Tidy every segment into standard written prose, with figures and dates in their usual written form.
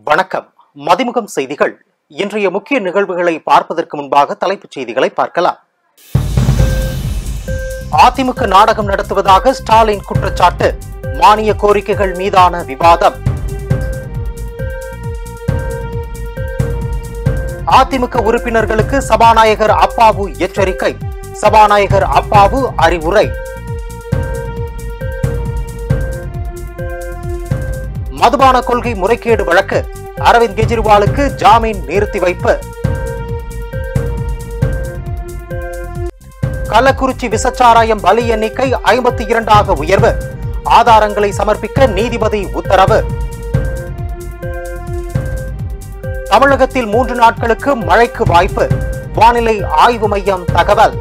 வணக்கம். மதிமுகம் செய்திகள். இன்றைய முக்கிய நிகழ்வுகளை பார்ப்பதற்கு முன்பாக தலைப்புச் செய்திகளை பார்க்கலாம். அதிமுக நாடகம் நடத்துவதாக ஸ்டாலின் குற்றச்சாட்டு. மானிய கோரிக்கைகள் மீதான விவாதம். அதிமுக உறுப்பினர்களுக்கு சபாநாயகர் அப்பாவு எச்சரிக்கை. சபாநாயகர் அப்பாவு அறிவுரை. மதுபான கொள்கை முறைகேடு வழக்கு. அரவிந்த் கெஜ்ரிவாலுக்கு ஜாமீன் நிறுத்தி வைப்பு. கள்ளக்குறிச்சி விசச்சாராயம் பலி எண்ணிக்கை 52ஆக உயர்வு. ஆதாரங்களை சமர்ப்பிக்க நீதிபதி உத்தரவு. தமிழகத்தில் 3 நாட்களுக்கு மழைக்கு வாய்ப்பு. வானிலை ஆய்வு மையம் தகவல்.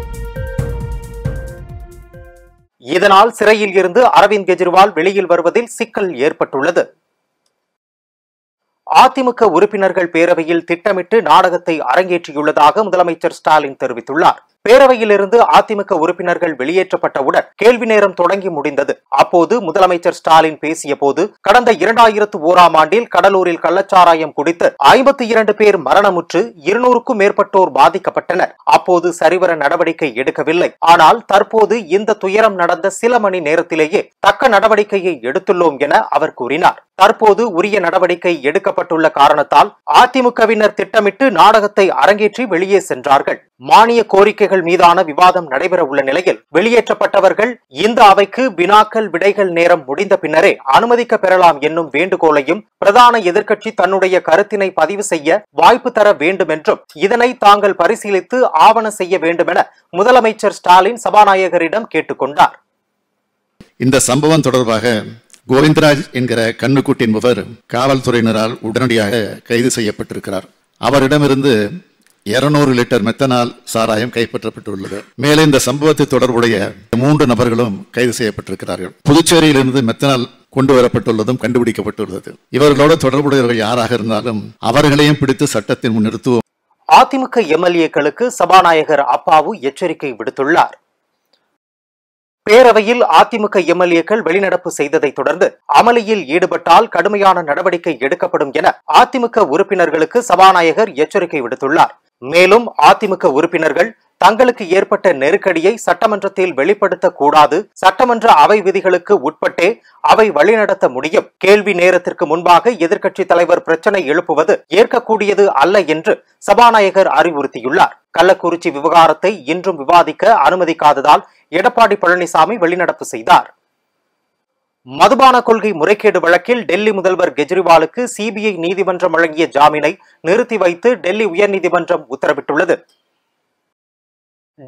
இதனால் சிறையில் இருந்து அரவிந்த் கெஜ்ரிவால் வெளியில் வருவதில் சிக்கல் ஏற்பட்டுள்ளது. அதிமுக உறுப்பினர்கள் பேரவையில் திட்டமிட்டு நாடகத்தை அரங்கேற்றியுள்ளதாக முதலமைச்சர் ஸ்டாலின் தெரிவித்துள்ளார். பேரவையிலிருந்து அதிமுக உறுப்பினர்கள் வெளியேற்றப்பட்டவுடன் கேள்வி நேரம் தொடங்கி முடிந்தது. அப்போது முதலமைச்சர் ஸ்டாலின் பேசிய போது, கடந்த 2001ஆம் ஆண்டில் கடலூரில் கள்ளச்சாராயம் குடித்து 52 பேர் மரணமுற்று 200க்கும் மேற்பட்டோர் பாதிக்கப்பட்டனர். அப்போது சரிவர நடவடிக்கை எடுக்கவில்லை. ஆனால் தற்போது இந்த துயரம் நடந்த சில மணி நேரத்திலேயே தக்க நடவடிக்கையை எடுத்துள்ளோம் என அவர் கூறினார். தற்போது உரிய நடவடிக்கை எடுக்கப்பட்டுள்ள காரணத்தால் அதிமுகவினர் திட்டமிட்டு நாடகத்தை அரங்கேற்றி வெளியே சென்றார்கள். மானிய கோரிக்கைகள் மீதான விவாதம் நடைபெற உள்ள நிலையில் வெளியேற்றப்பட்டவர்கள் இந்த அவைக்கு வினாக்கள் விடைகள் நேரம் முடிந்த பின்னரே அனுமதிக்க பெறலாம் என்னும் வேண்டுகோளையும் பிரதான எதிர்க்கட்சி தன்னுடைய கருத்தினை பதிவு செய்ய வாய்ப்பு தர வேண்டும் என்றும் இதனை தாங்கள் பரிசீலித்து ஆவண செய்ய வேண்டும் என முதலமைச்சர் ஸ்டாலின் சபாநாயகரிடம் கேட்டுக்கொண்டார். இந்த சம்பவம் தொடர்பாக கோவிந்தராஜ் என்கிற கண்ணுக்குட்டி என்பவர் காவல்துறையினரால் உடனடியாக கைது செய்யப்பட்டிருக்கிறார். அவரிடமிருந்து 200 லிட்டர் மெத்தனால் சாராயம் கைப்பற்றப்பட்டுள்ளது. மேலே இந்த சம்பவத்தை தொடர்புடைய 3 நபர்களும் கைது செய்யப்பட்டிருக்கிறார்கள். புதுச்சேரியிலிருந்து மெத்தனால் கொண்டு வரப்பட்டுள்ளதும் கண்டுபிடிக்கப்பட்டுள்ளது. இவர்களோடு தொடர்புடையவர்கள் யாராக இருந்தாலும் அவர்களையும் பிடித்து சட்டத்தின் முன் நிறுத்துவோம். அதிமுக எம்எல்ஏக்களுக்கு சபாநாயகர் அப்பாவு எச்சரிக்கை விடுத்துள்ளார். பேரவையில் அதிமுக எம்எல்ஏக்கள் வெளிநடப்பு செய்ததை தொடர்ந்து அமளியில் ஈடுபட்டால் கடுமையான நடவடிக்கை எடுக்கப்படும் என அதிமுக உறுப்பினர்களுக்கு சபாநாயகர் எச்சரிக்கை விடுத்துள்ளார். மேலும் அதிமுக உறுப்பினர்கள் தங்களுக்கு ஏற்பட்ட நெருக்கடியை சட்டமன்றத்தில் வெளிப்படுத்தக் கூடாது. சட்டமன்ற அவை விதிகளுக்கு உட்பட்டே அவை வழிநடத்த முடியும். கேள்வி நேரத்திற்கு முன்பாக எதிர்க்கட்சி தலைவர் பிரச்சனை எழுப்புவது ஏற்கக்கூடியது அல்ல என்று சபாநாயகர் அறிவுறுத்தியுள்ளார். கள்ளக்குறிச்சி விவகாரத்தை இன்றும் விவாதிக்க அனுமதிக்காததால் எடப்பாடி பழனிசாமி வெளிநடப்பு செய்தார். மதுபான கொள்கை முறைகேடு வழக்கில் டெல்லி முதல்வர் கெஜ்ரிவாலுக்கு சிபிஐ நீதிமன்றம் வழங்கிய ஜாமீனை நிறுத்தி வைத்து டெல்லி உயர்நீதிமன்றம் உத்தரவிட்டுள்ளது.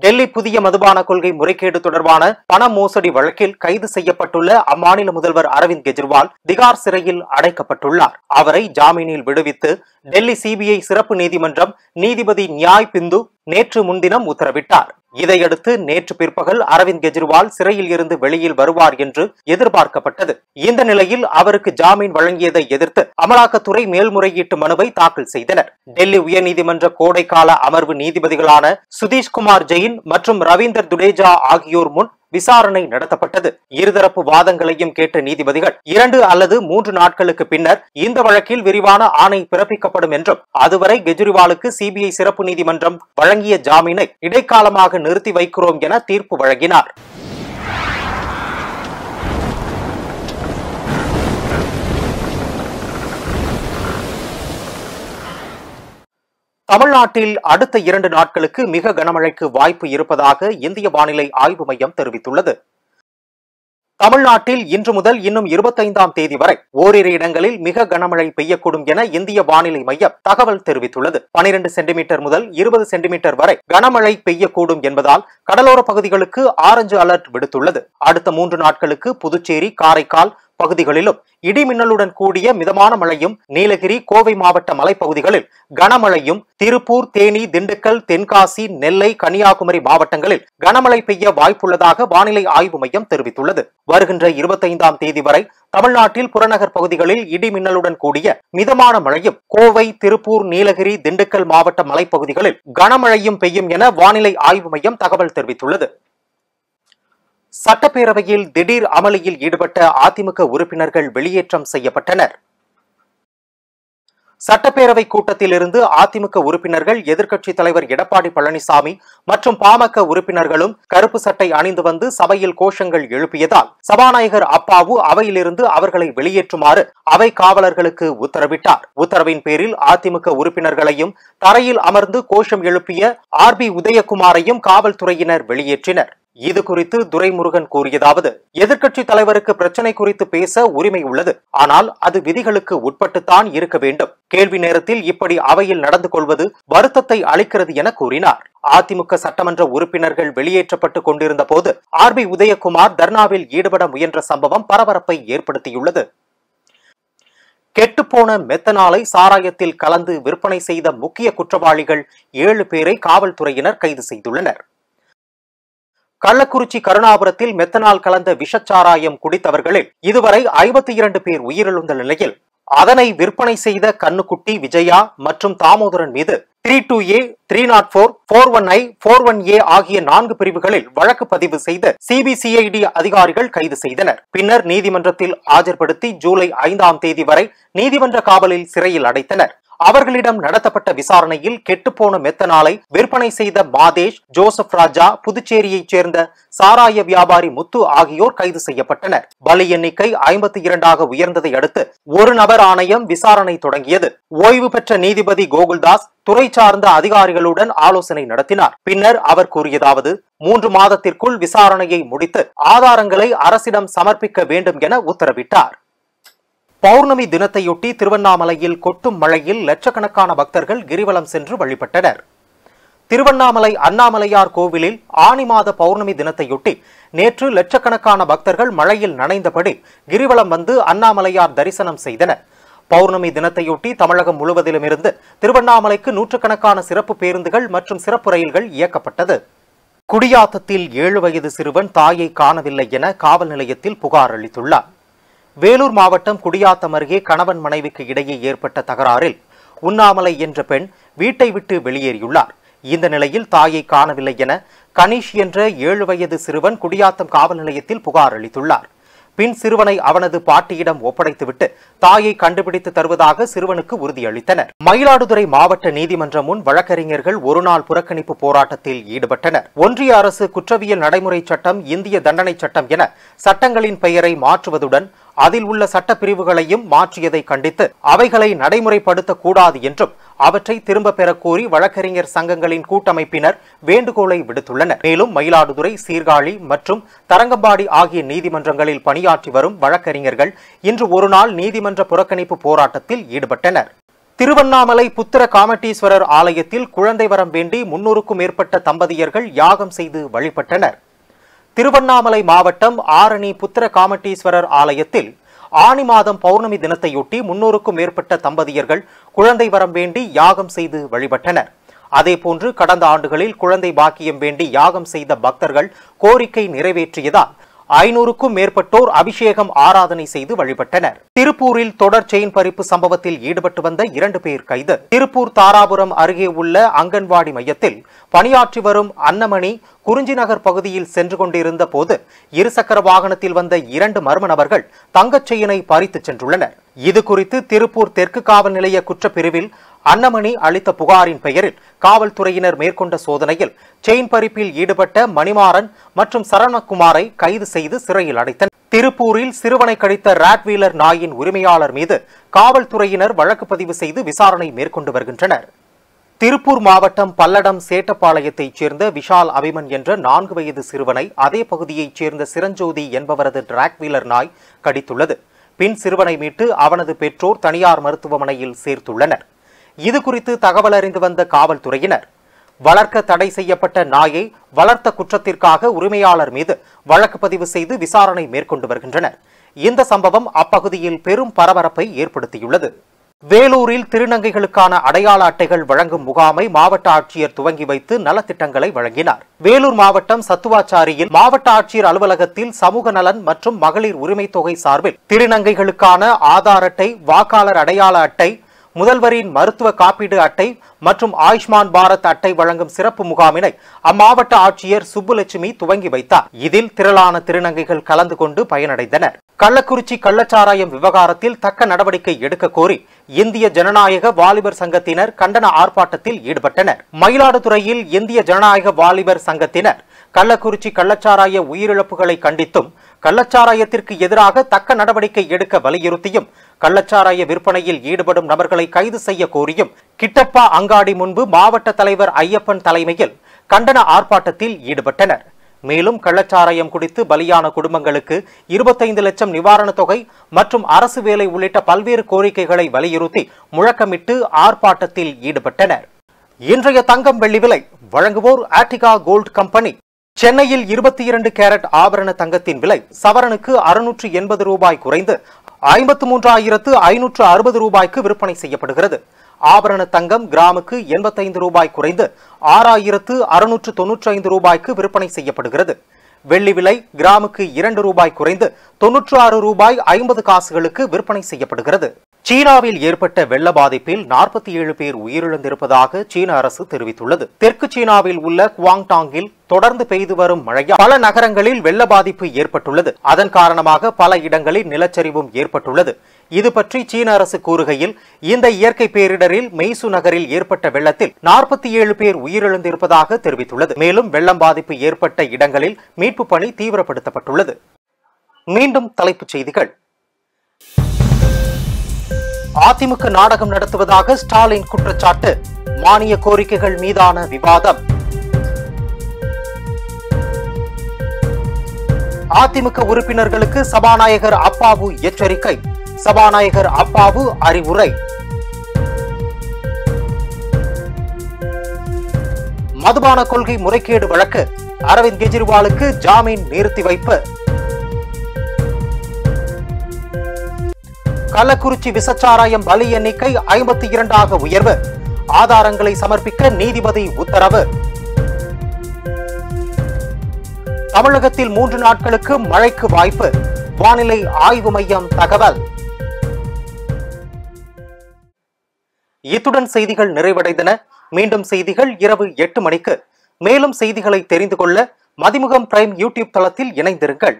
டெல்லி புதிய மதுபான கொள்கை முறைகேடு தொடர்பான பண மோசடி வழக்கில் கைது செய்யப்பட்டுள்ள அம்மாநில முதல்வர் அரவிந்த் கெஜ்ரிவால் திகார் சிறையில் அடைக்கப்பட்டுள்ளார். அவரை ஜாமீனில் விடுவித்து டெல்லி சிபிஐ சிறப்பு நீதிமன்றம் நீதிபதி நியாய் பிந்து நேற்று முன்தினம் உத்தரவிட்டார். இதையடுத்து நேற்று பிற்பகல் அரவிந்த் கெஜ்ரிவால் சிறையில் இருந்து வெளியில் வருவார் என்று எதிர்பார்க்கப்பட்டது. இந்த நிலையில் அவருக்கு ஜாமீன் வழங்கியதை எதிர்த்து அமலாக்கத்துறை மேல்முறையீட்டு மனுவை தாக்கல் செய்தனர். டெல்லி உயர்நீதிமன்ற கோடைக்கால அமர்வு நீதிபதிகளான சுதீஷ்குமார் ஜெயின் மற்றும் ரவீந்தர் துடேஜா ஆகியோர் முன் விசாரணை நடத்தப்பட்டது. இருதரப்பு வாதங்களையும் கேட்ட நீதிபதிகள் 2 அல்லது 3 நாட்களுக்கு பின்னர் இந்த வழக்கில் விரிவான ஆணை பிறப்பிக்கப்படும் என்றும் அதுவரை கெஜ்ரிவாலுக்கு சிபிஐ சிறப்பு நீதிமன்றம் வழங்கிய ஜாமீனை இடைக்காலமாக நிறுத்தி வைக்கிறோம் என தீர்ப்பு வழங்கினார். தமிழ்நாட்டில் அடுத்த 2 நாட்களுக்கு மிக கனமழைக்கு வாய்ப்பு இருப்பதாக இந்திய வானிலை ஆய்வு மையம் தெரிவித்துள்ளது. தமிழ்நாட்டில் இன்று முதல் இன்னும் 25ஆம் தேதி வரை ஓரிரு இடங்களில் மிக கனமழை பெய்யக்கூடும் என இந்திய வானிலை மையம் தகவல் தெரிவித்துள்ளது. 12 சென்டிமீட்டர் முதல் 20 சென்டிமீட்டர் வரை கனமழை பெய்யக்கூடும் என்பதால் கடலோர பகுதிகளுக்கு ஆரஞ்சு அலர்ட் விடுத்துள்ளது. அடுத்த 3 நாட்களுக்கு புதுச்சேரி, காரைக்கால் பகுதிகளிலும் இடி மின்னலுடன் கூடிய மிதமான மழையும், நீலகிரி, கோவை மாவட்ட மலைப்பகுதிகளில் கனமழையும், திருப்பூர், தேனி, திண்டுக்கல், தென்காசி, நெல்லை, கன்னியாகுமரி மாவட்டங்களில் கனமழை பெய்ய வாய்ப்புள்ளதாக வானிலை ஆய்வு மையம் தெரிவித்துள்ளது. வருகின்ற 25ஆம் தேதி வரை தமிழ்நாட்டில் புறநகர் பகுதிகளில் இடி மின்னலுடன் கூடிய மிதமான மழையும், கோவை, திருப்பூர், நீலகிரி, திண்டுக்கல் மாவட்ட மலைப்பகுதிகளில் கனமழையும் பெய்யும் என வானிலை ஆய்வு மையம் தகவல் தெரிவித்துள்ளது. சட்டப்பேரவையில் திடீர் அமளியில் ஈடுபட்ட அதிமுக உறுப்பினர்கள் வெளியேற்றம் செய்யப்பட்டனர். சட்டப்பேரவை கூட்டத்தில் இருந்து அதிமுக உறுப்பினர்கள், எதிர்க்கட்சித் தலைவர் எடப்பாடி பழனிசாமி மற்றும் பாமக உறுப்பினர்களும் கருப்பு சட்டை அணிந்து வந்து சபையில் கோஷங்கள் எழுப்பியதால் சபாநாயகர் அப்பாவு அவையிலிருந்து அவர்களை வெளியேற்றுமாறு அவை காவலர்களுக்கு உத்தரவிட்டார். உத்தரவின் பேரில் அதிமுக உறுப்பினர்களையும் தரையில் அமர்ந்து கோஷம் எழுப்பிய RB உதயகுமாரையும் காவல்துறையினர் வெளியேற்றினர். இது குறித்து துரைமுருகன் கூறியதாவது: எதிர்க்கட்சி தலைவருக்கு பிரச்சனை குறித்து பேச உரிமை உள்ளது. ஆனால் அது விதிகளுக்கு உட்பட்டுத்தான் இருக்க வேண்டும். கேள்வி நேரத்தில் இப்படி அவையில் நடந்து கொள்வது வருத்தத்தை அளிக்கிறது என கூறினார். அதிமுக சட்டமன்ற உறுப்பினர்கள் வெளியேற்றப்பட்டுக் கொண்டிருந்த போது RB உதயகுமார் தர்ணாவில் ஈடுபட முயன்ற சம்பவம் பரபரப்பை ஏற்படுத்தியுள்ளது. கெட்டுப்போன மெத்தனாலை சாராயத்தில் கலந்து விற்பனை செய்த முக்கிய குற்றவாளிகள் 7 பேரை காவல்துறையினர் கைது செய்துள்ளனர். கள்ளக்குறிச்சி கருணாபுரத்தில் மெத்தனால் கலந்த விஷச்சாராயம் குடித்தவர்களில் இதுவரை 52 பேர் உயிரிழந்த நிலையில் அதனை விற்பனை செய்த கண்ணுக்குட்டி, விஜயா மற்றும் தாமோதரன் மீது 32A, 304, 41I, 41A ஆகிய 4 பிரிவுகளில் வழக்கு பதிவு செய்த CBCID அதிகாரிகள் கைது செய்தனர். பின்னர் நீதிமன்றத்தில் ஆஜர்படுத்தி ஜூலை 5ஆம் தேதி வரை நீதிமன்ற காவலில் சிறையில் அடைத்தனர். அவர்களிடம் நடத்தப்பட்ட விசாரணையில் கெட்டுப்போன மெத்தனாலை விற்பனை செய்த மாதேஷ், ஜோசப் ராஜா, புதுச்சேரியைச் சேர்ந்த சாராய வியாபாரி முத்து ஆகியோர் கைது செய்யப்பட்டனர். பலி எண்ணிக்கை 52ஆக உயர்ந்ததை அடுத்து ஒரு நபர் ஆணையம் விசாரணை தொடங்கியது. ஓய்வு பெற்ற நீதிபதி கோகுல்தாஸ் துறை சார்ந்த அதிகாரிகளுடன் ஆலோசனை நடத்தினார். பின்னர் அவர் கூறியதாவது: 3 மாதத்திற்குள் விசாரணையை முடித்து ஆதாரங்களை அரசிடம் சமர்ப்பிக்க வேண்டும் என உத்தரவிட்டார். பௌர்ணமி தினத்தையொட்டி திருவண்ணாமலையில் கொட்டும் மழையில் லட்சக்கணக்கான பக்தர்கள் கிரிவலம் சென்று வழிபட்டனர். திருவண்ணாமலை அண்ணாமலையார் கோவிலில் ஆனி மாத பௌர்ணமி தினத்தையொட்டி நேற்று லட்சக்கணக்கான பக்தர்கள் மழையில் நனைந்தபடி கிரிவலம் வந்து அண்ணாமலையார் தரிசனம் செய்தனர். பௌர்ணமி தினத்தையொட்டி தமிழகம் முழுவதிலும் இருந்து திருவண்ணாமலைக்கு நூற்றுக்கணக்கான சிறப்பு பேருந்துகள் மற்றும் சிறப்பு ரயில்கள் இயக்கப்பட்டது. குடியாத்தத்தில் 7 வயது சிறுவன் தாயை காணவில்லை என காவல் நிலையத்தில் புகார் அளித்துள்ளார். வேலூர் மாவட்டம் குடியாத்தம் அருகே கணவன் மனைவிக்கு இடையே ஏற்பட்ட தகராறில் உண்ணாமலை என்ற பெண் வீட்டை விட்டு வெளியேறியுள்ளார். இந்த நிலையில் தாயை காணவில்லை என கணேஷ் என்ற 7 வயது சிறுவன் குடியாத்தம் காவல் நிலையத்தில் புகார் அளித்துள்ளார். பின் சிறுவனை அவனது பாட்டியிடம் ஒப்படைத்துவிட்டு தாயை கண்டுபிடித்து தருவதாக சிறுவனுக்கு உறுதியளித்தனர். மயிலாடுதுறை மாவட்ட நீதிமன்றம் முன் வழக்கறிஞர்கள் ஒருநாள் புறக்கணிப்பு போராட்டத்தில் ஈடுபட்டனர். ஒன்றிய அரசு குற்றவியல் நடைமுறை சட்டம், இந்திய தண்டனை சட்டம் என சட்டங்களின் பெயரை மாற்றுவதுடன் அதில் உள்ள சட்ட பிரிவுகளையும் மாற்றியதை கண்டித்து அவைகளை நடைமுறைப்படுத்தக் கூடாது என்றும் அவற்றை திரும்ப பெற கோரி வழக்கறிஞர் சங்கங்களின் கூட்டமைப்பினர் வேண்டுகோளை விடுத்துள்ளனர். மேலும் மயிலாடுதுறை, சீர்காழி மற்றும் தரங்கம்பாடி ஆகிய நீதிமன்றங்களில் பணியாற்றி வரும் வழக்கறிஞர்கள் இன்று ஒருநாள் நீதிமன்ற புறக்கணிப்பு போராட்டத்தில் ஈடுபட்டனர். திருவண்ணாமலை புத்திர காமட்டீஸ்வரர் ஆலயத்தில் குழந்தை வரம் வேண்டி 300க்கும் மேற்பட்ட தம்பதியர்கள் யாகம் செய்து வழிபட்டனர். திருவண்ணாமலை மாவட்டம் ஆரணி புத்திர காமட்டீஸ்வரர் ஆலயத்தில் ஆனி மாதம் பௌர்ணமி தினத்தையொட்டி 300க்கும் மேற்பட்ட தம்பதியர்கள் குழந்தை வரம் வேண்டி யாகம் செய்து வழிபட்டனர். அதேபோன்று கடந்த ஆண்டுகளில் குழந்தை பாக்கியம் வேண்டி யாகம் செய்த பக்தர்கள் கோரிக்கை நிறைவேற்றியதால் 500க்கும் மேற்பட்டோர் அபிஷேகம் ஆராதனை செய்து வழிபட்டனர். திருப்பூரில் தொடர் செயின் பறிப்பு சம்பவத்தில் ஈடுபட்டு வந்த 2 பேர் கைது. திருப்பூர் தாராபுரம் அருகே உள்ள அங்கன்வாடி மையத்தில் பணியாற்றி வரும் அன்னமணி குறிஞ்சி நகர் பகுதியில் சென்று கொண்டிருந்த போது இருசக்கர வாகனத்தில் வந்த 2 மர்ம நபர்கள் தங்கச் செயினை பறித்து சென்றுள்ளனர். இது குறித்து திருப்பூர் தெற்கு காவல் நிலைய குற்றப்பிரிவில் அன்னமணி அளித்த புகாரின் பெயரில் காவல்துறையினர் மேற்கொண்ட சோதனையில் செயின் பறிப்பில் ஈடுபட்ட மணிமாறன் மற்றும் சரவணகுமாரை கைது செய்து சிறையில் அடைத்தனர். திருப்பூரில் சிறுவனை கடித்த ராட்வீலர் நாயின் உரிமையாளர் மீது காவல்துறையினர் வழக்கு பதிவு செய்து விசாரணை மேற்கொண்டு வருகின்றனர். திருப்பூர் மாவட்டம் பல்லடம் சேட்டப்பாளையத்தைச் சேர்ந்த விஷால் அபிமன் என்ற 4 வயது சிறுவனை அதே பகுதியைச் சேர்ந்த சிரஞ்சோதி என்பவரது ராட்வீலர் நாய் கடித்துள்ளது. பின் சிறுவனை மீட்டு அவனது பெற்றோர் தனியார் மருத்துவமனையில் சேர்த்துள்ளனர். இதுகுறித்து தகவல் அறிந்து வந்த காவல்துறையினர் வளர்க்க தடை செய்யப்பட்ட நாயை வளர்த்த குற்றத்திற்காக உரிமையாளர் மீது வழக்கு பதிவு செய்து விசாரணை மேற்கொண்டு வருகின்றனர். இந்த சம்பவம் அப்பகுதியில் பெரும் பரபரப்பை ஏற்படுத்தியுள்ளது. வேலூரில் திருநங்கைகளுக்கான அடையாள அட்டைகள் வழங்கும் முகாமை மாவட்ட ஆட்சியர் துவங்கி வைத்து நலத்திட்டங்களை வழங்கினார். வேலூர் மாவட்டம் சத்துவாச்சாரியில் மாவட்ட ஆட்சியர் அலுவலகத்தில் சமூக நலன் மற்றும் மகளிர் உரிமை தொகை சார்பில் திருநங்கைகளுக்கான ஆதார் அட்டை, வாக்காளர் அடையாள அட்டை, முதல்வரின் மருத்துவ காப்பீடு அட்டை மற்றும் ஆயுஷ்மான் பாரத் அட்டை வழங்கும் சிறப்பு முகாமினை அம்மாவட்ட ஆட்சியர் சுப்புலட்சுமி துவங்கி வைத்தார். இதில் திரளான திருநங்கைகள் கலந்து கொண்டு பயனடைந்தனர். கள்ளக்குறிச்சி கள்ளச்சாராயம் விவகாரத்தில் தக்க நடவடிக்கை எடுக்க கோரி இந்திய ஜனநாயக வாலிபர் சங்கத்தினர் கண்டன ஆர்ப்பாட்டத்தில் ஈடுபட்டனர். மயிலாடுதுறையில் இந்திய ஜனநாயக வாலிபர் சங்கத்தினர் கள்ளக்குறிச்சி கள்ளச்சாராய உயிரிழப்புகளை கண்டித்தும் கள்ளச்சாராயத்திற்கு எதிராக தக்க நடவடிக்கை எடுக்க வலியுறுத்தியும் கள்ளச்சாராய விற்பனையில் ஈடுபடும் நபர்களை கைது செய்ய கோரியும் கிட்டப்பா அங்காடி முன்பு மாவட்ட தலைவர் ஐயப்பன் தலைமையில் கண்டன ஆர்ப்பாட்டத்தில் ஈடுபட்டனர். மேலும் கள்ளச்சாராயம் குடித்து பலியான குடும்பங்களுக்கு 25 லட்சம் நிவாரணத் தொகை மற்றும் அரசு வேலை உள்ளிட்ட பல்வேறு கோரிக்கைகளை வலியுறுத்தி முழக்கமிட்டு ஆர்ப்பாட்டத்தில் ஈடுபட்டனர். இன்றைய தங்கம் வெள்ளி விலை வழங்குவோர் ஆர்டிகா கோல்ட் கம்பெனி. சென்னையில் 22 கேரட் ஆபரண தங்கத்தின் விலை சவரனுக்கு 680 ரூபாய் குறைந்து 53,560 ரூபாய்க்கு விற்பனை செய்யப்படுகிறது. ஆபரண தங்கம் கிராமுக்கு 85 ரூபாய் குறைந்து 6,695 ரூபாய்க்கு விற்பனை செய்யப்படுகிறது. வெள்ளி விலை கிராமுக்கு 2 ரூபாய் குறைந்து 96 ரூபாய் 50 காசுகளுக்கு விற்பனை செய்யப்படுகிறது. சீனாவில் ஏற்பட்ட வெள்ள பாதிப்பில் 47 பேர் உயிரிழந்திருப்பதாக சீன அரசு தெரிவித்துள்ளது. தெற்கு சீனாவில் உள்ள குவாங்டாங்கில் தொடர்ந்து பெய்து வரும் மழையால் பல நகரங்களில் வெள்ள பாதிப்பு ஏற்பட்டுள்ளது. அதன் காரணமாக பல இடங்களில் நிலச்சரிவும் ஏற்பட்டுள்ளது. இது பற்றி சீன அரசு கூறுகையில், இந்த இயற்கை பேரிடரில் மெய்சு நகரில் ஏற்பட்ட வெள்ளத்தில் 47 பேர் உயிரிழந்திருப்பதாக தெரிவித்துள்ளது. மேலும் வெள்ளம் பாதிப்பு ஏற்பட்ட இடங்களில் மீட்பு பணி தீவிரப்படுத்தப்பட்டுள்ளது. மீண்டும் தலைப்புச் செய்திகள். அதிமுக நாடகம் நடத்துவதாக ஸ்டாலின் குற்றச்சாட்டு. மானிய கோரிக்கைகள் மீதான விவாதம். அதிமுக உறுப்பினர்களுக்கு சபாநாயகர் அப்பாவு எச்சரிக்கை. சபாநாயகர் அப்பாவு அறிவுரை. மதுபான கொள்கை முறைகேடு வழக்கு அரவிந்த் கெஜ்ரிவாலுக்கு ஜாமீன் நிறுத்தி வைப்பு. கள்ளக்குறிச்சி விசச்சாராயம் பலி எண்ணிக்கை 52ஆக உயர்வு. ஆதாரங்களை சமர்ப்பிக்க நீதிபதி உத்தரவு. தமிழகத்தில் 3 நாட்களுக்கு மழைக்கு வாய்ப்பு. வானிலை ஆய்வு மையம் தகவல். இத்துடன் செய்திகள் நிறைவடைந்தன. மீண்டும் செய்திகள் இரவு 8 மணிக்கு. மேலும் செய்திகளை தெரிந்து கொள்ள மதிமுகம் பிரைம் யூடியூப் தளத்தில் இணைந்திருங்கள்.